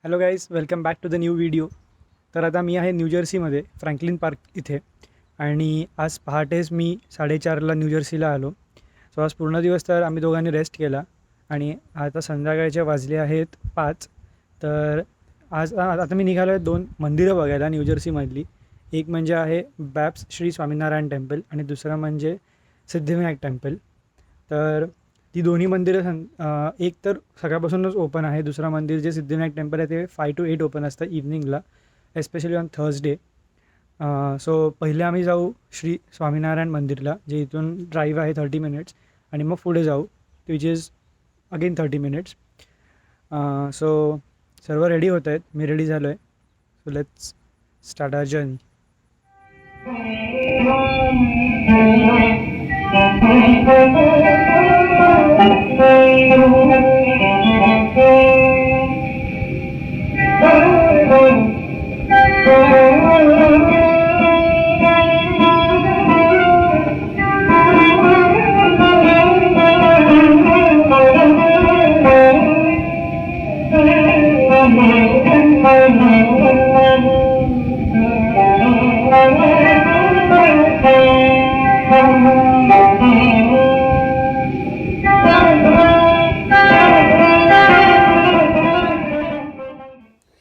Hello guys, welcome back to the new video. तर आता मी आहे न्यूजर्सीमध्ये फ्रँकलिन पार्क इथे. आणि आज पहाटेच मी 4:30ला न्यूजर्सीला आलो. सो आज पूर्ण दिवस तर आम्ही दोघांनी रेस्ट केला आणि आता संध्याकाळचे वाजले आहेत 5. तर आता मी निघालो आहे 2 मंदिरं बघायला न्यूजर्सीमधली. एक म्हणजे आहे बॅप्स श्री स्वामीनारायण टेम्पल आणि दुसरं म्हणजे सिद्धिविनायक टेम्पल. तर ती दोन्ही मंदिरं एक तर सकाळपासूनच ओपन आहे. दुसरं मंदिर जे सिद्धिविनायक टेम्पल आहे ते 5 to 8 ओपन असतं इव्हनिंगला, एस्पेशली ऑन थर्सडे. सो पहिले आम्ही जाऊ श्री स्वामीनारायण मंदिरला, जे इथून ड्राईव्ह आहे 30 मिनिट्स, आणि मग पुढे जाऊ which is again 30 minutes. So सर्व रेडी होत आहेत, मी रेडी झालो आहे. So let's start our journey.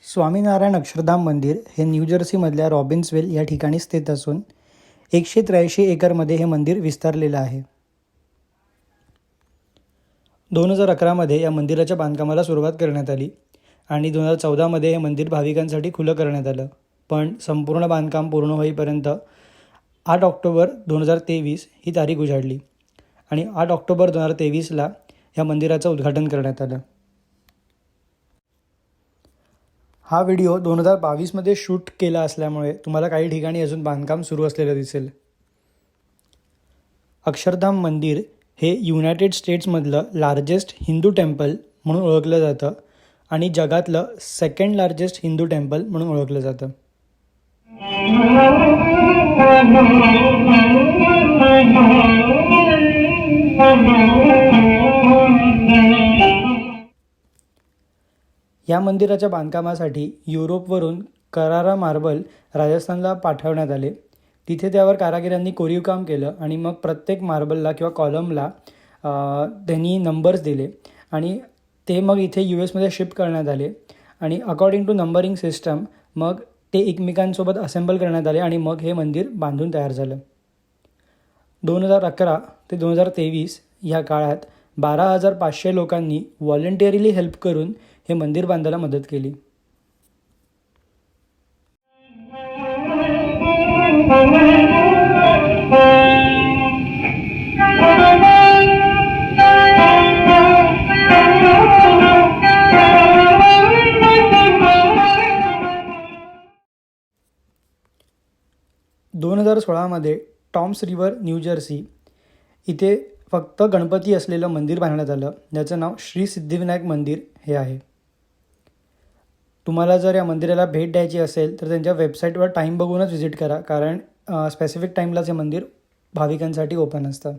Swaminarayan Akshardham Mandir हे न्यूजर्सीमधल्या रॉबिन्सवेल या ठिकाणी स्थित असून 183 एकरमध्ये हे मंदिर विस्तारलेलं आहे. 2011मध्ये या मंदिराच्या बांधकामाला सुरुवात करण्यात आली आणि 2014मध्ये हे मंदिर भाविकांसाठी खुलं करण्यात आलं. पण संपूर्ण बांधकाम पूर्ण होईपर्यंत 8 ऑक्टोबर 2023 ही तारीख उजाडली आणि 8 ऑक्टोबर 2023ला या मंदिराचं उद्घाटन करण्यात आलं. हा व्हिडिओ 2022मध्ये शूट केला असल्यामुळे तुम्हाला काही ठिकाणी अजून बांधकाम सुरू असलेलं दिसेल. अक्षरधाम मंदिर हे युनायटेड स्टेट्समधलं लार्जेस्ट हिंदू टेम्पल म्हणून ओळखलं जातं आणि जगातलं 2nd लार्जेस्ट हिंदू टेम्पल म्हणून ओळखलं जातं. या मंदिराच्या बांधकामासाठी युरोपवरून करारा मार्बल राजस्थानला पाठवण्यात आले. तिथे त्यावर कारागिरांनी कोरीव काम केलं आणि मग प्रत्येक मार्बलला किंवा कॉलमला त्यांनी नंबर्स दिले आणि ते मग इथे US शिप करण्यात आले आणि अकॉर्डिंग टू नंबरिंग सिस्टम मग ते एकमेकांसोबत असेंबल करण्यात आले आणि मग हे मंदिर बांधून तयार झालं. 2011 ते 2023 या काळात 12,500 लोकांनी व्हॉलंटिअरली हेल्प करून हे मंदिर बांधायला मदत केली. दोन 2016मध्ये टॉम्स रिव्हर न्यूजर्सी इथे फक्त गणपती असलेलं मंदिर बांधण्यात आलं, ज्याचं नाव श्री सिद्धिविनायक मंदिर हे आहे. तुम्हाला जर या मंदिराला भेट द्यायची असेल तर त्यांच्या वेबसाईटवर टाईम बघूनच व्हिजिट करा, कारण स्पेसिफिक टाईमलाच हे मंदिर भाविकांसाठी ओपन असतं.